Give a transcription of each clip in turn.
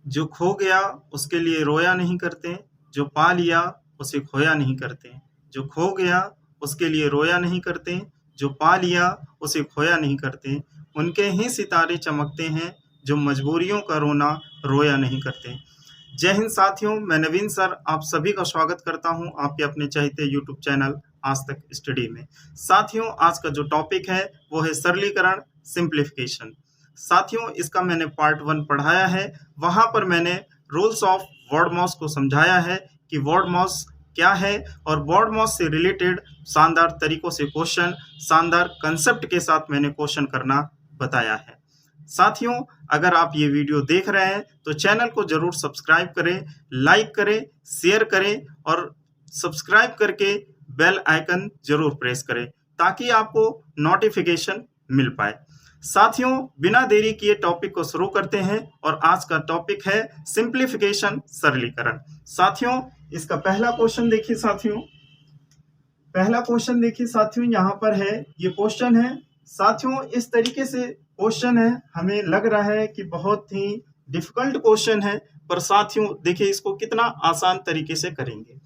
जो खो गया उसके लिए रोया नहीं करते, जो पा लिया उसे खोया नहीं करते। जो खो गया उसके लिए रोया नहीं करते, जो पा लिया उसे खोया नहीं करते। उनके ही सितारे चमकते हैं, जो मजबूरियों का रोना रोया नहीं करते। जय हिंद साथियों, मैं नवीन सर आप सभी का स्वागत करता हूं आपके अपने चहेते यूट्यूब चैनल आज तक स्टडी में। साथियों, आज का जो टॉपिक है वो है सरलीकरण, सिंप्लीफिकेशन। साथियों, इसका मैंने पार्ट 1 पढ़ाया है। वहां पर मैंने रूल्स ऑफ वर्ड मॉस को समझाया है कि वर्ड मॉस क्या है और वर्ड मॉस से रिलेटेड शानदार तरीकों से क्वेश्चन, शानदार कंसेप्ट के साथ मैंने क्वेश्चन करना बताया है। साथियों, अगर आप ये वीडियो देख रहे हैं तो चैनल को जरूर सब्सक्राइब करें, लाइक करें, शेयर करें और सब्सक्राइब करके बेल आइकन जरूर प्रेस करें ताकि आपको नोटिफिकेशन मिल पाए। साथियों, बिना देरी किए टॉपिक को शुरू करते हैं और आज का टॉपिक है सिंप्लीफिकेशन, सरलीकरण। साथियों, इसका पहला क्वेश्चन देखिए। साथियों यहाँ पर है, ये क्वेश्चन है। साथियों, इस तरीके से क्वेश्चन है, हमें लग रहा है कि बहुत ही डिफिकल्ट क्वेश्चन है, पर साथियों देखिए इसको कितना आसान तरीके से करेंगे।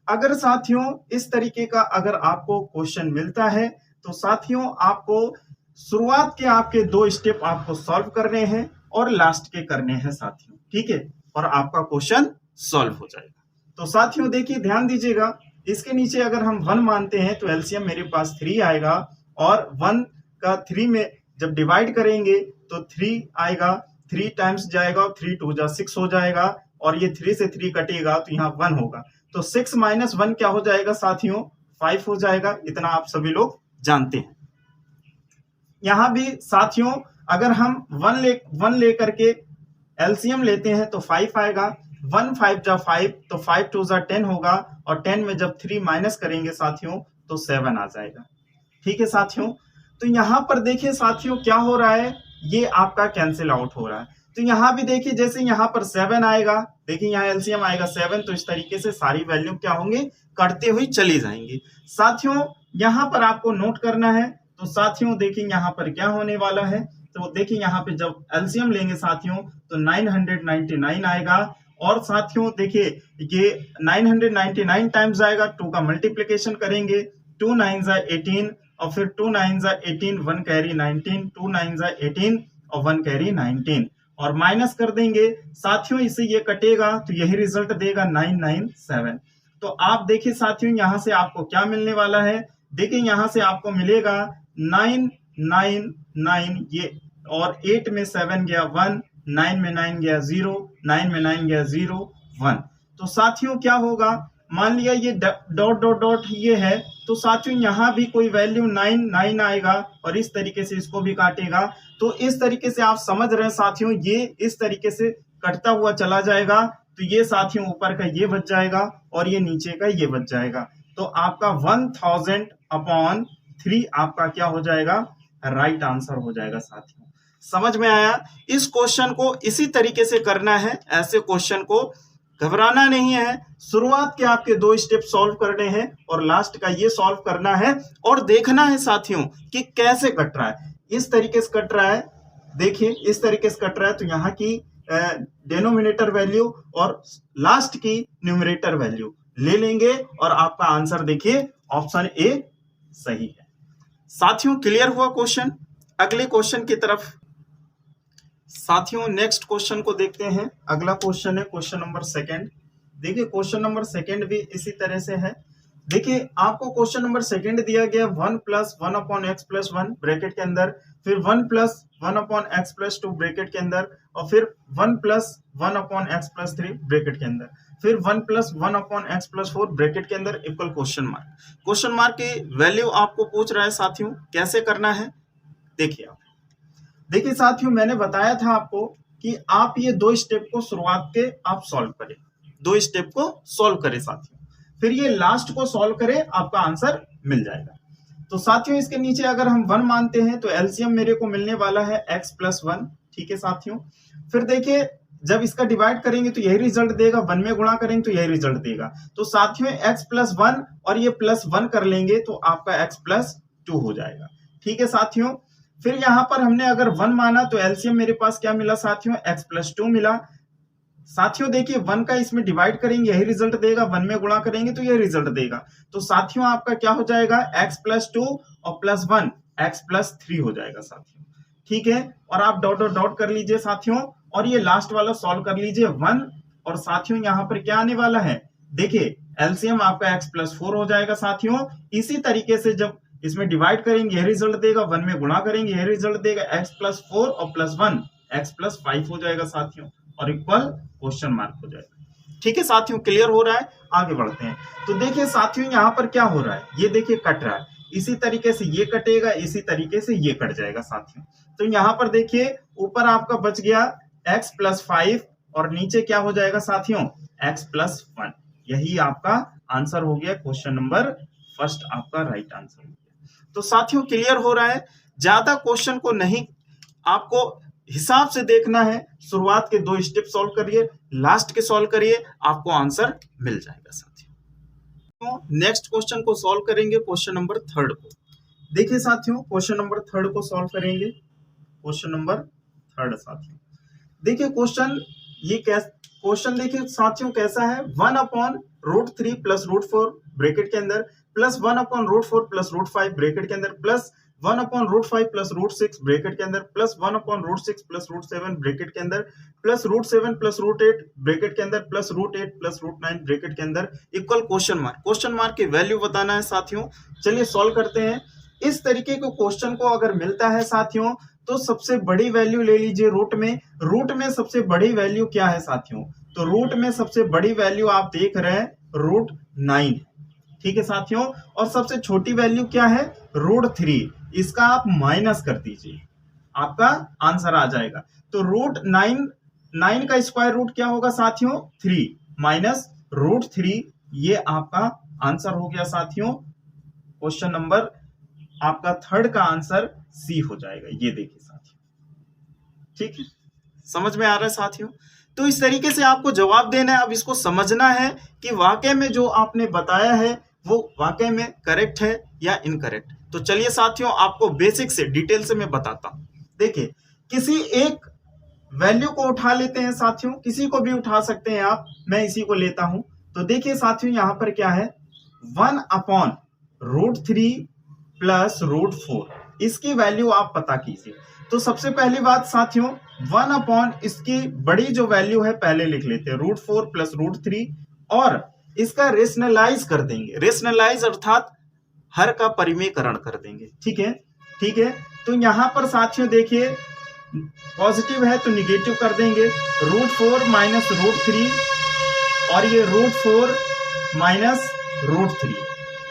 अगर साथियों इस तरीके का अगर आपको क्वेश्चन मिलता है तो साथियों आपको शुरुआत के आपके 2 स्टेप आपको सॉल्व करने हैं और लास्ट के करने हैं साथियों, ठीक है, और आपका क्वेश्चन सॉल्व हो जाएगा। तो साथियों देखिए, ध्यान दीजिएगा, इसके नीचे अगर हम 1 मानते हैं तो एलसीएम मेरे पास 3 आएगा और 1 का 3 में जब डिवाइड करेंगे तो 3 आएगा, 3 टाइम्स जाएगा, 3 2 जा 6 हो जाएगा और ये 3 से 3 कटेगा तो यहाँ 1 होगा। तो 6 माइनस 1 क्या हो जाएगा साथियों? 5 हो जाएगा। इतना आप सभी लोग जानते हैं। यहाँ भी साथियों अगर हम 1 लेकर के एलसीएम लेते हैं तो 5 आएगा। 1 5 जा 5 तो 5 2 जा 10 होगा और 10 में जब 3 माइनस करेंगे साथियों तो 7 आ जाएगा। ठीक है साथियों, तो यहाँ पर देखिए साथियों क्या हो रहा है, ये आपका कैंसिल आउट हो रहा है। तो यहाँ भी देखिए, जैसे यहाँ पर 7 आएगा, देखिए यहाँ एलसीएम आएगा 7, तो इस तरीके से सारी वैल्यू क्या होंगे, कटते हुए चली जाएंगी। साथियों यहाँ पर आपको नोट करना है, तो साथियों देखिए यहाँ पर क्या होने वाला है, तो देखिए यहाँ पे जब एलसीएम लेंगे साथियों तो 999 आएगा और साथियों देखिए ये 999 टाइम्स आएगा, 2 का मल्टीप्लिकेशन करेंगे, 2 9 जा 18 और फिर 2 9 जा 18, 1 कैरी 19, 2 9 जा 18 और 1 कैरी 19 और माइनस कर देंगे साथियों, इससे ये कटेगा तो यही रिजल्ट देगा 997। तो आप देखिए साथियों यहाँ से आपको क्या मिलने वाला है, देखिए यहाँ से आपको मिलेगा 999 ये, और 8 में 7 गया 1, 9 में 9 गया 0, 9 में 9 गया 0 1। तो साथियों क्या होगा, मान लिया ये डॉट डॉट डॉट ये है, तो साथियों यहाँ भी कोई वैल्यू 9 आएगा और इस तरीके से इसको भी काटेगा। तो इस तरीके से आप समझ रहे हैं साथियों, ये इस तरीके से कटता हुआ चला जाएगा। तो ये साथियों ऊपर का ये बच जाएगा और ये नीचे का ये बच जाएगा। तो आपका 1000/3 आपका क्या हो जाएगा, राइट आंसर हो जाएगा। साथियों समझ में आया? इस क्वेश्चन को इसी तरीके से करना है, ऐसे क्वेश्चन को घबराना नहीं है। शुरुआत के आपके 2 स्टेप सॉल्व करने हैं और लास्ट का ये सॉल्व करना है और देखना है साथियों कि कैसे कट रहा है। इस तरीके से कट रहा है, देखिए इस तरीके से कट रहा है, तो यहाँ की डिनोमिनेटर वैल्यू और लास्ट की न्यूमरेटर वैल्यू ले लेंगे और आपका आंसर देखिए ऑप्शन ए सही है। साथियों क्लियर हुआ क्वेश्चन? अगले क्वेश्चन की तरफ साथियों नेक्स्ट क्वेश्चन को देखते हैं। अगला क्वेश्चन है क्वेश्चन नंबर 2। देखिए क्वेश्चन नंबर 2 भी इसी तरह से है। देखिए आपको क्वेश्चन नंबर 2 दिया गया 1 + 1/x+1 ब्रैकेट के अंदर, फिर 1 + 1/x+2 ब्रैकेट के अंदर और फिर 1 + 1/x+3 ब्रैकेट के अंदर, फिर 1 + 1/x+4 ब्रैकेट के अंदर equal question mark. Question mark की वैल्यू आपको पूछ रहा है साथियों, कैसे करना है देखिए आप। देखिए साथियों मैंने बताया था आपको कि आप ये 2 स्टेप को शुरुआत के आप सॉल्व करें, 2 स्टेप को सॉल्व करें साथियों, फिर ये लास्ट को सॉल्व करें, आपका आंसर मिल जाएगा। तो साथियों इसके नीचे अगर हम 1 मानते हैं तो एलसीएम मेरे को मिलने वाला है x + 1, ठीक है साथियों। फिर देखिए जब इसका डिवाइड करेंगे तो यही रिजल्ट देगा, 1 में गुणा करेंगे तो यही रिजल्ट देगा। तो साथियों x + 1 और ये +1 कर लेंगे तो आपका x + 2 हो जाएगा, ठीक है साथियों। फिर यहाँ पर हमने अगर 1 माना तो एलसीएम मेरे पास क्या मिला साथियों, x + 2 मिला। साथियों देखिए 1 का इसमें डिवाइड करेंगे यही रिजल्ट देगा, 1 में गुणा करेंगे तो यही रिजल्ट देगा। तो साथियों आपका क्या हो जाएगा, x+2 और +1 x+3 हो जाएगा साथियों। ठीक है, और आप डॉट डॉट डॉट कर लीजिए साथियों, और ये लास्ट वाला सॉल्व कर लीजिए 1। और साथियों यहाँ पर क्या आने वाला है, देखिए एलसीएम आपका x+4 हो जाएगा साथियों। इसी तरीके से जब इसमें डिवाइड करेंगे यह रिजल्ट देगा, 1 में गुणा करेंगे यह रिजल्ट देगा, x+4 और +1 x+5 हो जाएगा साथियों, और इक्वल क्वेश्चन मार्क हो जाएगा। ठीक है साथियों, क्लियर हो रहा है, आगे बढ़ते हैं। तो देखिए साथियों यहाँ पर क्या हो रहा है, ये देखिए कट रहा है, इसी तरीके से ये कटेगा, इसी तरीके से ये कट जाएगा साथियों। तो यहाँ पर देखिए ऊपर आपका बच गया x+5 और नीचे क्या हो जाएगा साथियों, x+1। यही आपका आंसर हो गया, क्वेश्चन नंबर फर्स्ट आपका राइट आंसर हो गया। तो साथियों क्लियर हो रहा है, ज्यादा क्वेश्चन को नहीं आपको हिसाब से देखना है, शुरुआत के 2 स्टेप सॉल्व करिए, लास्ट के सॉल्व करिए, आपको आंसर मिल जाएगा साथियों। तो नेक्स्ट क्वेश्चन को सॉल्व करेंगे, क्वेश्चन नंबर 3 को। देखिए साथियों क्वेश्चन नंबर 3 को सॉल्व करेंगे, क्वेश्चन नंबर 3 साथियों। देखिए क्वेश्चन ये क्वेश्चन देखिए साथियों कैसा है, 1/√3 + √4 ब्रैकेट के अंदर प्लस 1/√4 + √5 ब्रैकेट के अंदर प्लस 1/√5 + √6 ब्रैकेट के अंदर प्लस 1/√6 + √7 ब्रैकेट के अंदर प्लस √7 + √8 ब्रैकेट के अंदर प्लस √8 + √9 ब्रैकेट के अंदर equal question mark. Question mark की वैल्यू बताना है साथियों। चलिए सॉल्व करते हैं। इस तरीके के क्वेश्चन को अगर मिलता है साथियों तो सबसे बड़ी वैल्यू ले लीजिए रूट में। रूट में सबसे बड़ी वैल्यू क्या है साथियों, तो रूट में सबसे बड़ी वैल्यू आप देख रहे हैं √9। ठीक है साथियों, और सबसे छोटी वैल्यू क्या है, √3। इसका आप माइनस कर दीजिए, आपका आंसर आ जाएगा। तो √9 का स्क्वायर रूट क्या होगा साथियों, 3 माइनस √3, ये आपका आंसर हो गया साथियों। क्वेश्चन नंबर आपका 3 का आंसर सी हो जाएगा, ये देखिए साथियों। ठीक है, समझ में आ रहा है साथियों। तो इस तरीके से आपको जवाब देना है। अब इसको समझना है कि वाकई में जो आपने बताया है वो वाकई में करेक्ट है या इनकरेक्ट। तो चलिए साथियों आपको बेसिक से डिटेल से मैं बताता हूं। देखिए किसी एक वैल्यू को उठा लेते हैं साथियों, किसी को भी उठा सकते हैं आप, मैं इसी को लेता हूं। तो देखिए साथियों यहां पर क्या है, 1/√3 + √4, इसकी वैल्यू आप पता कीजिए। तो सबसे पहली बात साथियों 1/ इसकी बड़ी जो वैल्यू है पहले लिख लेते हैं, √4 + √3, और इसका रेशनलाइज कर देंगे। रेशनलाइज अर्थात हर का परिमेयकरण कर देंगे। ठीक है, ठीक है। तो यहां पर साथियों देखिए पॉजिटिव है तो निगेटिव कर देंगे, √4 - √3 और ये √4 - √3।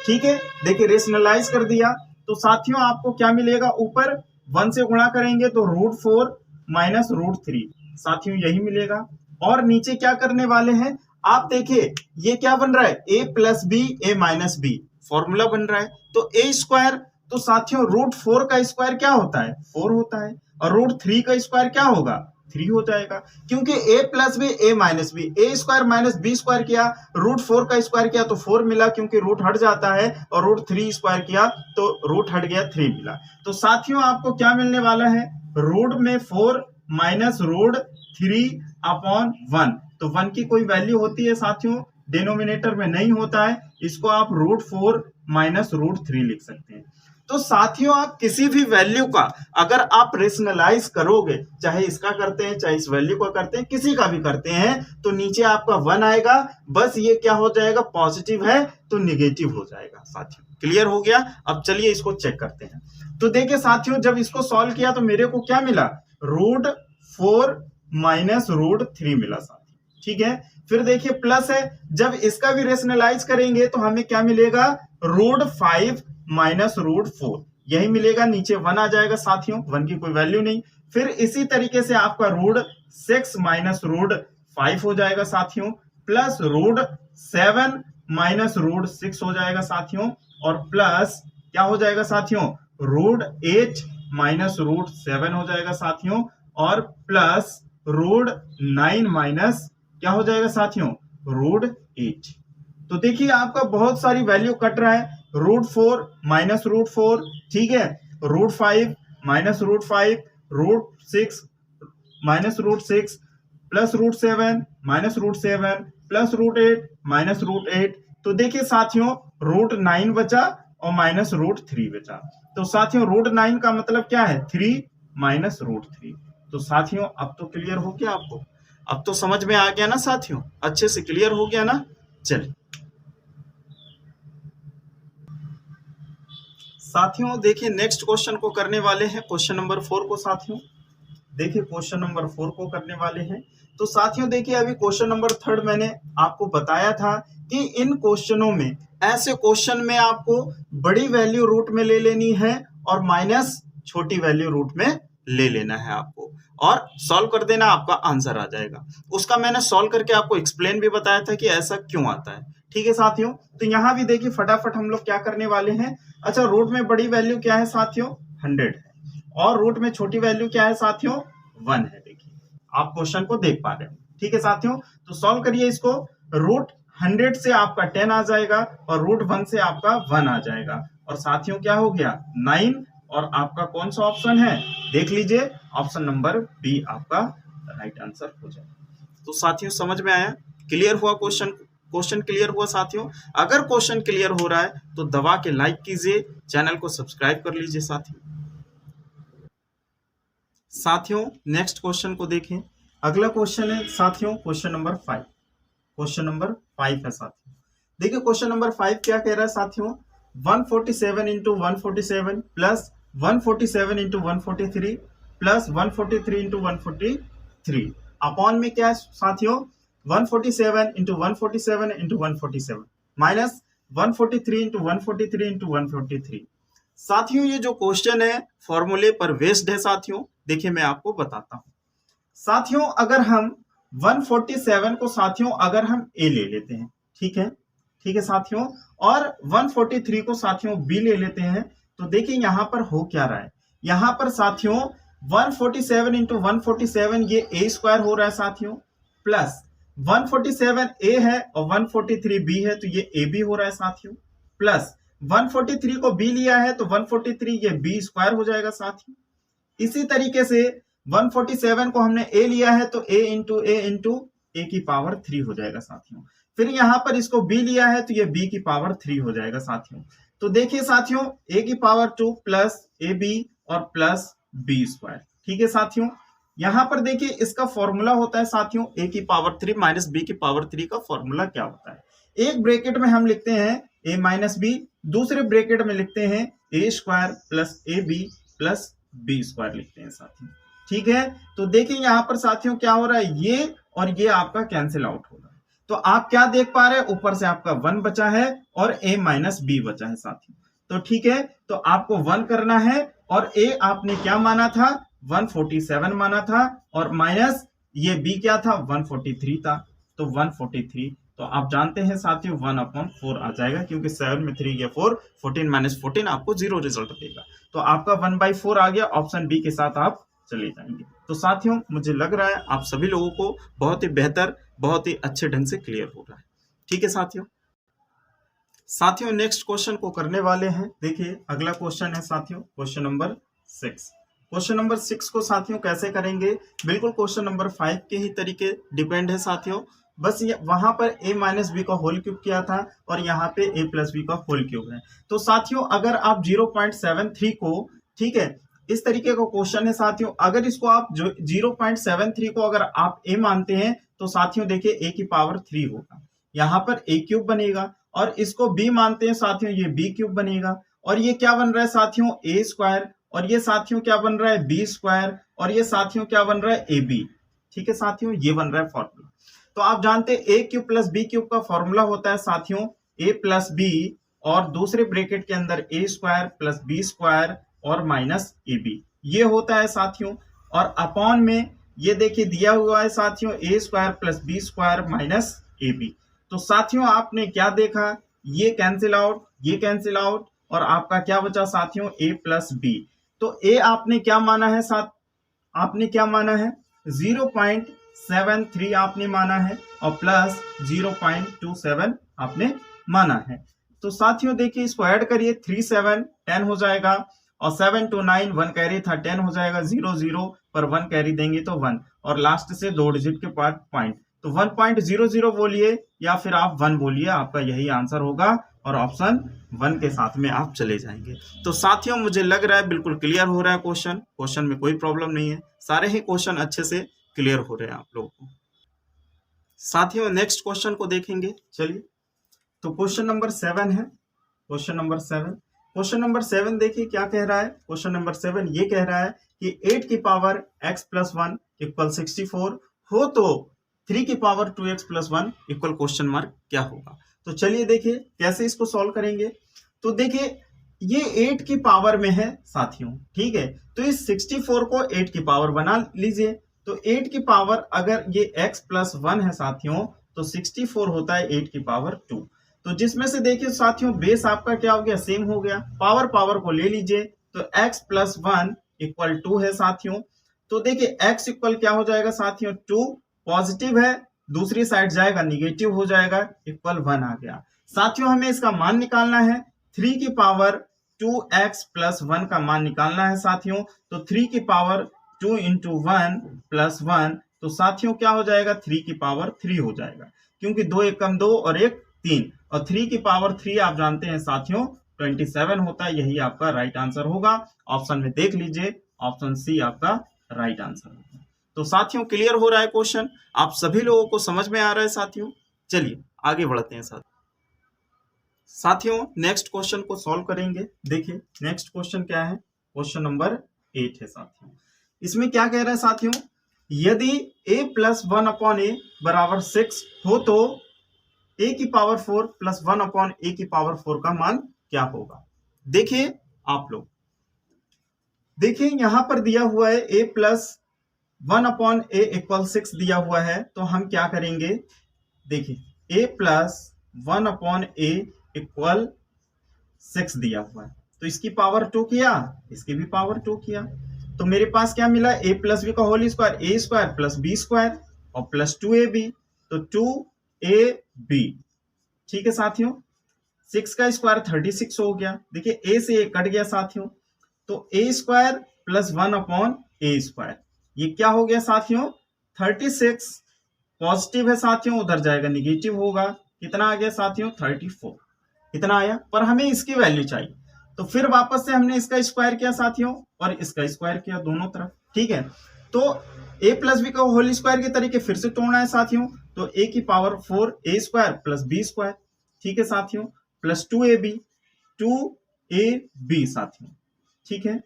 ठीक है, देखिए रेशनलाइज कर दिया तो साथियों आपको क्या मिलेगा, ऊपर 1 से गुणा करेंगे तो √4 - √3 साथियों यही मिलेगा। और नीचे क्या करने वाले हैं, आप देखिए ये क्या बन रहा है, a + b a - b formula बन रहा है। तो a², तो साथियों √4 का स्क्वायर क्या होता है, 4 होता है, और √3 का स्क्वायर क्या होगा, 3 हो जाएगा। क्योंकि a + b a - b, a² - b² किया, √4 का स्क्वायर किया तो 4 मिला, क्योंकि रूट हट जाता है, और √3 स्क्वायर किया तो रूट हट गया, 3 मिला। तो साथियों आपको क्या मिलने वाला है, रूट में 4 - √3/1। तो 1 की कोई वैल्यू होती है साथियों, डिनोमिनेटर में नहीं होता है, इसको आप √4 - √3 लिख सकते हैं। तो साथियों आप किसी भी वैल्यू का अगर आप रेशनलाइज करोगे, चाहे इसका करते हैं चाहे इस वैल्यू का करते हैं, किसी का भी करते हैं, तो नीचे आपका 1 आएगा। बस ये क्या हो जाएगा, पॉजिटिव है तो निगेटिव हो जाएगा साथियों। क्लियर हो गया। अब चलिए इसको चेक करते हैं। तो देखिए साथियों जब इसको सॉल्व किया तो मेरे को क्या मिला, √4 - √3 मिला साथियों। ठीक है, फिर देखिए प्लस है, जब इसका भी रेशनलाइज करेंगे तो हमें क्या मिलेगा, √5 - √4 यही मिलेगा। नीचे 1 आ जाएगा साथियों, 1 की कोई वैल्यू नहीं। फिर इसी तरीके से आपका √6 - √5 हो जाएगा साथियों, प्लस √7 - √6 हो जाएगा साथियों, और प्लस क्या हो जाएगा साथियों, √8 - √7 हो जाएगा साथियों, और प्लस √9 - क्या हो जाएगा साथियों, √8। तो देखिए आपका बहुत सारी वैल्यू कट रहा है, √4 - √4, ठीक है, √5 - √5, √6 - √6, +√7 -√7 +√8 -√8। तो देखिए साथियों √9 बचा और -√3 बचा। तो साथियों √9 का मतलब क्या है 3 -√3। तो साथियों अब तो क्लियर हो गया आपको, अब तो समझ में आ गया ना साथियों, अच्छे से क्लियर हो गया ना। चलिए साथियों देखिए नेक्स्ट क्वेश्चन को करने वाले हैं, क्वेश्चन नंबर 4 को। साथियों देखिए क्वेश्चन नंबर 4 को करने वाले हैं। तो साथियों देखिए अभी क्वेश्चन नंबर 3 मैंने आपको बताया था कि इन क्वेश्चनों में, ऐसे क्वेश्चन में आपको बड़ी वैल्यू रूट में ले लेनी है और माइनस छोटी वैल्यू रूट में ले लेना है आपको, और सॉल्व कर देना, आपका आंसर आ जाएगा। उसका मैंने सॉल्व करके आपको एक्सप्लेन भी बताया था कि ऐसा क्यों आता है। ठीक है साथियों, तो यहाँ भी देखिए फटाफट हम लोग क्या करने वाले हैं। अच्छा, रूट में बड़ी वैल्यू क्या है साथियों 100 है, और रूट में छोटी वैल्यू क्या है साथियों 1 है। देखिए आप क्वेश्चन को देख पा रहे हो। ठीक है साथियों, तो सॉल्व करिए इसको। रूट 100 से आपका 10 आ जाएगा और रूट 1 से आपका 1 आ जाएगा, और साथियों क्या हो गया 9, और आपका कौन सा ऑप्शन है देख लीजिए, ऑप्शन नंबर बी आपका राइट आंसर हो जाएगा। तो साथियों समझ में आया, क्लियर हुआ क्वेश्चन, क्वेश्चन क्लियर हुआ साथियों। अगर क्वेश्चन क्लियर हो रहा है तो दबा के लाइक कीजिए, चैनल को सब्सक्राइब कर लीजिए साथियों नेक्स्ट क्वेश्चन को देखें। अगला क्वेश्चन है साथियों क्वेश्चन नंबर 5, क्वेश्चन नंबर 5 है साथियों। देखिए क्वेश्चन नंबर 5 क्या कह रहा है साथियों, 147 into 147 plus 147 into 143 plus 143 into 143 upon में क्या है साथियों 147 into 147 into 147 minus 143 into 143 into 143। साथियों ये जो क्वेश्चन है फॉर्मूले पर बेस्ड है साथियों। देखिए मैं आपको बताता हूं साथियों, अगर हम 147 को साथियों अगर हम ए ले लेते हैं, ठीक है साथियों, और 143 को साथियों बी ले लेते हैं, तो देखिए यहां पर हो क्या रहा है, यहां पर साथियों 147 इंटू 147 ये ए स्क्वायर हो रहा है साथियों, प्लस 147 ए है और 143 बी है तो ये ए बी हो रहा है साथियों, प्लस 143 को बी लिया है तो 143 ये बी स्क्वायर हो जाएगा साथियों। इसी तरीके से 147 को हमने ए लिया है तो ए इंटू ए की पावर 3 हो जाएगा साथियों। फिर यहां पर इसको बी लिया है तो ये बी की पावर 3 हो जाएगा साथियों। तो देखिए साथियों ए की पावर 2 प्लस ए बी और प्लस बी स्क्वायर। ठीक है साथियों, यहां पर देखिए इसका फॉर्मूला होता है साथियों ए की पावर 3 माइनस बी की पावर 3 का फॉर्मूला क्या होता है, एक ब्रैकेट में हम लिखते हैं ए माइनस बी, दूसरे ब्रैकेट में लिखते हैं A square plus A B plus B square लिखते हैं साथियों। ठीक है, तो देखिए यहां पर साथियों क्या हो रहा है, ये और ये आपका कैंसिल आउट हो रहा है, तो आप क्या देख पा रहे हैं ऊपर से आपका 1 बचा है और a माइनस बी बचा है साथियों। तो ठीक है, तो आपको 1 करना है और a आपने क्या माना था 147 माना था, और माइनस ये b क्या था 143 था, तो 143। तो आप जानते हैं साथियों 1/4 आ जाएगा, क्योंकि 7 में 3 या 4, 14 माइनस 14 आपको 0 रिजल्ट देगा। तो आपका 1/4 आ गया, ऑप्शन बी के साथ आप चले जाएंगे। तो साथियों मुझे लग रहा है आप सभी लोगों को बहुत ही बेहतर, बहुत ही अच्छे ढंग से क्लियर हो रहा है। ठीक है साथियों नेक्स्ट क्वेश्चन को करने वाले हैं। देखिए अगला क्वेश्चन है साथियों क्वेश्चन नंबर 6। क्वेश्चन नंबर 6 को साथियों कैसे करेंगे, बिल्कुल क्वेश्चन नंबर 5 के ही तरीके डिपेंड है साथियों, बस ये वहां पर a माइनस बी का होल क्यूब किया था और यहाँ पे a प्लस बी का होल क्यूब है। तो साथियों अगर आप 0.73 को, ठीक है, इस तरीके का क्वेश्चन है साथियों, अगर इसको आप 0.73 को अगर आप a मानते हैं तो साथियों देखिए a की पावर 3 होगा, यहाँ पर a क्यूब बनेगा, और इसको b मानते हैं साथियों ये b क्यूब बनेगा, और ये क्या बन रहा है साथियों a स्क्वायर, और ये साथियों क्या बन रहा है b स्क्वायर, और ये साथियों क्या बन रहा है ab। ठीक है साथियों, ये बन रहा है फॉर्मूला। तो आप जानते हैं a cube plus b cube का फॉर्मूला होता है साथियों a प्लस b और दूसरे ब्रैकेट के अंदर a square plus b square और माइनस ab, ये होता है साथियों, और अपॉन में ये देखिए दिया हुआ है साथियों a square plus b square minus ab। तो साथियों आपने क्या देखा, ये कैंसिल आउट, ये कैंसिल आउट, और आपका क्या बचा साथियों a प्लस b। तो a आपने क्या माना है आपने क्या माना है 0.73 आपने माना है और प्लस 0.27 आपने माना है। तो साथियों देखिए इसको ऐड करिए, 3 7 10 हो जाएगा, और 7 2 9 1 कैरी था 10 हो जाएगा, 0 0 पर 1 कैरी देंगे तो 1, और लास्ट से 2 डिजिट के बाद पॉइंट, तो 1.00 बोलिए या फिर आप 1 बोलिए, आपका यही आंसर होगा और ऑप्शन 1 के साथ में आप चले जाएंगे। तो साथियों मुझे लग रहा है बिल्कुल क्लियर हो रहा है क्वेश्चन में कोई प्रॉब्लम नहीं है, सारे ही क्वेश्चन अच्छे से क्लियर हो रहे हैं आप लोगों को। साथियों नेक्स्ट क्वेश्चन को देखेंगे, चलिए। तो क्वेश्चन नंबर 7 है, क्वेश्चन नंबर 7 देखिए क्या कह रहा है। क्वेश्चन नंबर 7 ये कह रहा है कि 8 की पावर x + 1 = 64 हो तो 3 की पावर 2x + 1 = क्वेश्चन मार्क क्या होगा। तो चलिए देखिए कैसे इसको सॉल्व करेंगे। तो देखिए ये 8 की पावर में है साथियों, ठीक है, तो इस 64 को 8 की पावर बना लीजिए। तो 8 की पावर अगर ये x + 1 है साथियों, तो 64 होता है 8 की पावर 2। तो जिसमें से देखिए साथियों बेस आपका क्या हो गया, सेम हो गया, पावर को ले लीजिए, तो x + 1 = 2 है साथियों। तो देखिए x इक्वल क्या हो जाएगा साथियों, 2 पॉजिटिव है, दूसरी साइड जाएगा निगेटिव हो जाएगा, = 1 आ गया। साथियों हमें इसका मान निकालना है, 3 की पावर 2x + 1 का मान निकालना है साथियों। तो 3 की पावर 2 × 1 + 1, तो साथियों क्या हो जाएगा, 3 की पावर 3 हो जाएगा, क्योंकि 2 एकम 2 और 1 3, और 3 की पावर 3 आप जानते हैं साथियों 27 होता है, यही आपका राइट आंसर होगा। ऑप्शन में देख लीजिए, ऑप्शन सी आपका राइट आंसर होगा। तो साथियों क्लियर हो रहा है क्वेश्चन, आप सभी लोगों को समझ में आ रहा है साथियों। चलिए आगे बढ़ते हैं साथियों नेक्स्ट क्वेश्चन को सॉल्व करेंगे। देखिए नेक्स्ट क्वेश्चन क्या है, क्वेश्चन नंबर 8 है साथियों। इसमें क्या कह रहा है साथियों, यदि a + 1/a = 6 हो तो a की पावर 4 + 1/a की पावर 4 का मान क्या होगा। देखिए आप लोग देखिए यहां पर दिया हुआ है a + 1/a = 6 दिया हुआ है, तो हम क्या करेंगे, देखिए a + 1/a = 6 दिया हुआ है, तो इसकी पावर 2 किया, इसकी भी पावर 2 किया, तो मेरे पास क्या मिला, a + b का होल स्क्वायर, a² + b² और +2ab, तो 2ab, ठीक है साथियों। 6 का स्क्वायर 36 हो गया, देखिए a से a कट गया साथियों, तो a² + 1/a², ये क्या हो गया साथियों, 36 पॉजिटिव है साथियों, उधर जाएगा निगेटिव होगा, कितना आ गया साथियों 34, इतना आया। पर हमें इसकी वैल्यू चाहिए, तो फिर वापस से हमने इसका स्क्वायर किया साथियों और इसका स्क्वायर किया दोनों तरफ, ठीक है। तो a + b का होल स्क्वायर के तरीके फिर से तोड़ना है साथियों, तो a की पावर 4 a² + b², ठीक है साथियों, +2ab, 2ab साथियों, ठीक है,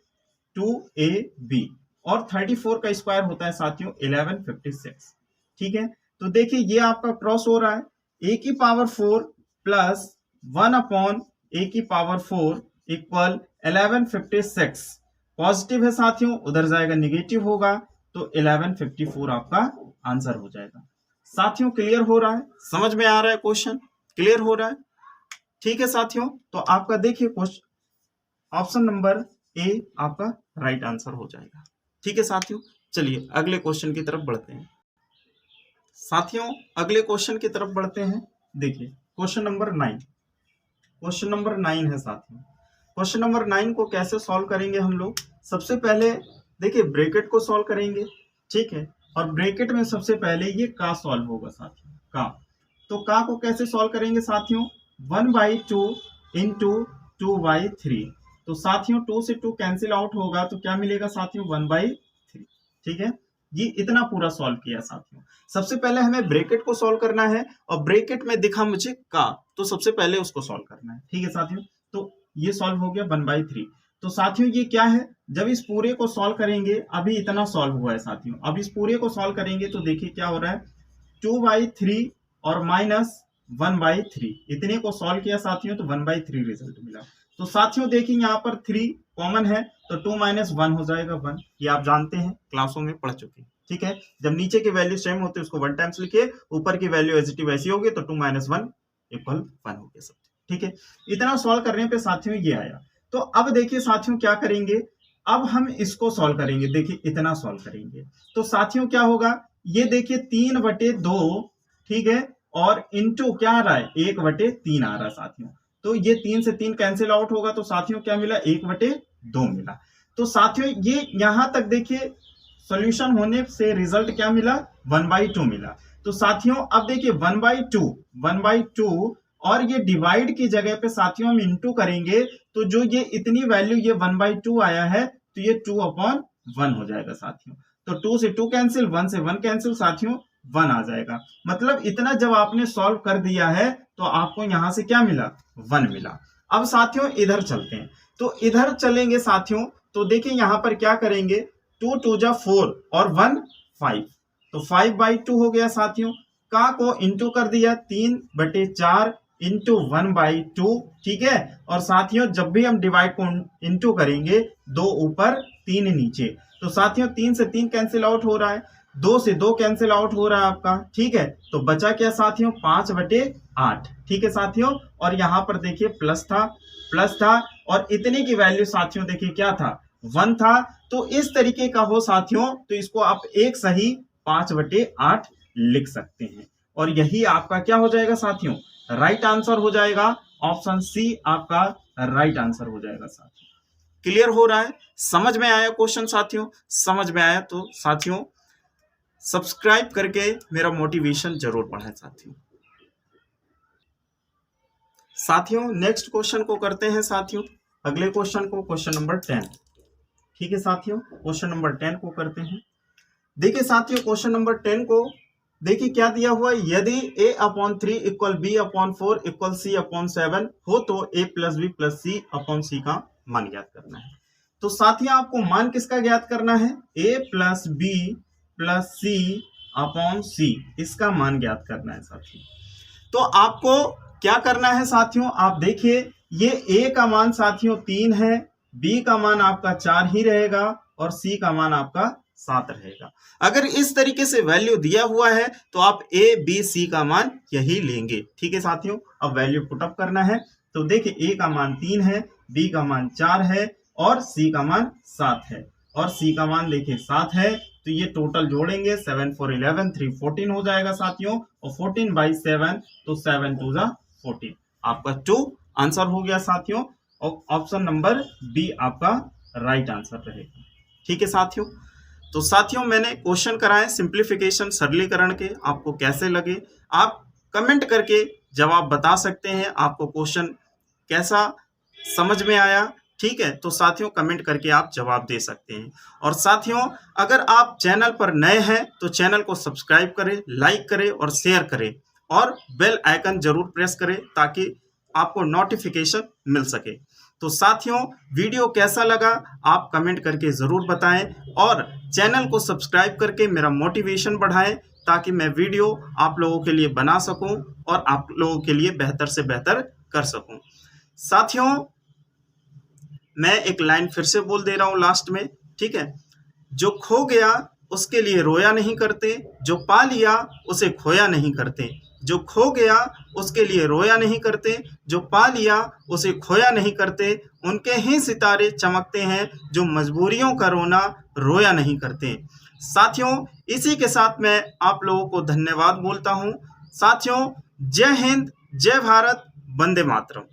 2ab, और 34 का स्क्वायर होता है साथियों 1156, ठीक है। तो देखिए ये आपका क्रॉस हो रहा है, a की पावर 4 + 1/a की पावर 4 = 1156, पॉजिटिव है साथियों, उधर जाएगा निगेटिव होगा, तो 1154 आपका आंसर हो जाएगा। साथियों क्लियर हो रहा है, समझ में आ रहा है क्वेश्चन, क्लियर हो रहा है, ठीक है साथियों। तो आपका देखिए क्वेश्चन ऑप्शन नंबर ए आपका राइट आंसर हो जाएगा, ठीक है साथियों। चलिए अगले क्वेश्चन की तरफ बढ़ते हैं साथियों, अगले क्वेश्चन की तरफ बढ़ते हैं। देखिए क्वेश्चन नंबर 9, क्वेश्चन नंबर 9 है साथियों। क्वेश्चन नंबर 9 को कैसे सॉल्व करेंगे हम लोग, सबसे पहले देखिए ब्रैकेट को सॉल्व करेंगे, ठीक है, और ब्रैकेट में सबसे पहले ये का सॉल्व होगा साथियों, का। तो का को कैसे सॉल्व करेंगे साथियों, 1/2 × 2/3, तो साथियों 2 से 2 कैंसिल आउट होगा, तो क्या मिलेगा साथियों 1/3, ठीक है। ये इतना पूरा सॉल्व किया साथियों। सबसे पहले हमें ब्रैकेट को सॉल्व करना है, और ब्रैकेट में दिखा मुझे का, तो सबसे पहले उसको सॉल्व करना है, ठीक है साथियों। तो ये सॉल्व हो गया 1/3। तो साथियों ये क्या है, जब इस पूरे को सॉल्व करेंगे, अभी इतना सॉल्व हुआ है साथियों, अब इस पूरे को सॉल्व करेंगे तो देखिए क्या हो रहा है, 2/3 और -1/3, इतने को सॉल्व किया साथियों, तो 1/3 रिजल्ट मिला। तो साथियों देखिए यहाँ पर 3 कॉमन है, तो 2 - 1 हो जाएगा 1, ये आप जानते हैं क्लासों में पढ़ चुके हैं, ठीक है। जब नीचे की वैल्यू सेम होती है उसको 1 टाइम्स लिखिए, ऊपर की वैल्यू एज इट इज वैसी होगी, तो 2 - 1 = 1 हो गया सब, ठीक है। इतना सॉल्व करने पे साथियों ये आया। तो अब देखिए साथियों क्या करेंगे, अब हम इसको सॉल्व करेंगे, देखिए इतना सॉल्व करेंगे, तो साथियों क्या होगा, ये देखिए 3/2, ठीक है, और इंटू क्या आ रहा है 1/3 आ रहा है साथियों, तो ये 3 से 3 कैंसिल आउट होगा, तो साथियों क्या मिला 1/2 मिला। तो साथियों ये यहां तक देखिए सॉल्यूशन होने से रिजल्ट क्या मिला, 1/2 मिला। तो साथियों अब देखिए 1/2 और ये डिवाइड की जगह पे साथियों हम इंटू करेंगे, तो जो ये इतनी वैल्यू ये 1/2 आया है तो ये 2/1 हो जाएगा साथियों। तो 2 से 2 कैंसिल, 1 से 1 कैंसिल साथियों, 1 आ जाएगा। मतलब इतना जब आपने सॉल्व कर दिया है तो आपको यहां से क्या मिला, 1 मिला। अब साथियों इधर चलते हैं, तो इधर चलेंगे साथियों, तो देखिए यहां पर क्या करेंगे, 2 2 जा 4 और 1 5, तो 5/2 हो गया साथियों। का को इंटू कर दिया, 3/4 इंटू 1/2, ठीक है। और साथियों जब भी हम डिवाइड को इंटू करेंगे, 2 ऊपर 3 नीचे, तो साथियों 3 से 3 कैंसिल आउट हो रहा है, 2 से 2 कैंसिल आउट हो रहा है आपका, ठीक है। तो बचा क्या साथियों, 5/8, ठीक है साथियों। और यहां पर देखिए प्लस था और इतने की वैल्यू साथियों देखिए क्या था, 1 था। तो इस तरीके का हो साथियों, तो इसको आप एक सही 5/8 लिख सकते हैं और यही आपका क्या हो जाएगा साथियों, राइट आंसर हो जाएगा। ऑप्शन सी आपका राइट आंसर हो जाएगा साथियों। क्लियर हो रहा है, समझ में आया क्वेश्चन साथियों? समझ में आया तो साथियों सब्सक्राइब करके मेरा मोटिवेशन जरूर बढ़ाएं साथियों। साथियों नेक्स्ट क्वेश्चन को करते हैं साथियों, अगले क्वेश्चन को, क्वेश्चन नंबर 10, ठीक है साथियों। क्वेश्चन नंबर 10 को करते हैं। देखिए साथियों क्वेश्चन नंबर 10 को देखिए क्या दिया हुआ है, यदि a/3 equal b/4 equal c/7 हो तो a + b + c/c का मान ज्ञात करना है। तो साथियों आपको मान किसका ज्ञात करना है, a + b + c/c, इसका मान ज्ञात करना है साथियों। तो आपको क्या करना है साथियों, आप देखिए ये a का मान साथियों 3 है, b का मान आपका 4 ही रहेगा और c का मान आपका 7 रहेगा। अगर इस तरीके से वैल्यू दिया हुआ है तो आप a b c का मान यही लेंगे, ठीक है साथियों। अब वैल्यू पुटअप करना है, तो देखिए a का मान 3 है, b का मान 4 है और c का मान 7 है, और c का मान देखिए 7 है। तो ये टोटल जोड़ेंगे, 7 4 11 3 14 हो जाएगा साथियों, और 14/7 तो 7 2 जा 14, आपका 2 आंसर हो गया साथियों। और ऑप्शन नंबर बी आपका राइट आंसर रहेगा, ठीक है साथियों। तो साथियों मैंने क्वेश्चन कराए सिंप्लीफिकेशन, सरलीकरण के, आपको कैसे लगे आप कमेंट करके जवाब बता सकते हैं, आपको क्वेश्चन कैसा समझ में आया, ठीक है। तो साथियों कमेंट करके आप जवाब दे सकते हैं। और साथियों अगर आप चैनल पर नए हैं तो चैनल को सब्सक्राइब करें, लाइक करें और शेयर करें और बेल आइकन जरूर प्रेस करें ताकि आपको नोटिफिकेशन मिल सके। तो साथियों वीडियो कैसा लगा आप कमेंट करके जरूर बताएं और चैनल को सब्सक्राइब करके मेरा मोटिवेशन बढ़ाएं ताकि मैं वीडियो आप लोगों के लिए बना सकूं और आप लोगों के लिए बेहतर से बेहतर कर सकूं। साथियों मैं एक लाइन फिर से बोल दे रहा हूं लास्ट में, ठीक है। जो खो गया उसके लिए रोया नहीं करते, जो पा लिया उसे खोया नहीं करते। जो खो गया उसके लिए रोया नहीं करते, जो पा लिया उसे खोया नहीं करते। उनके ही सितारे चमकते हैं जो मजबूरियों का रोना रोया नहीं करते। साथियों इसी के साथ मैं आप लोगों को धन्यवाद बोलता हूं। साथियों जय हिंद, जय भारत, वंदे मातरम।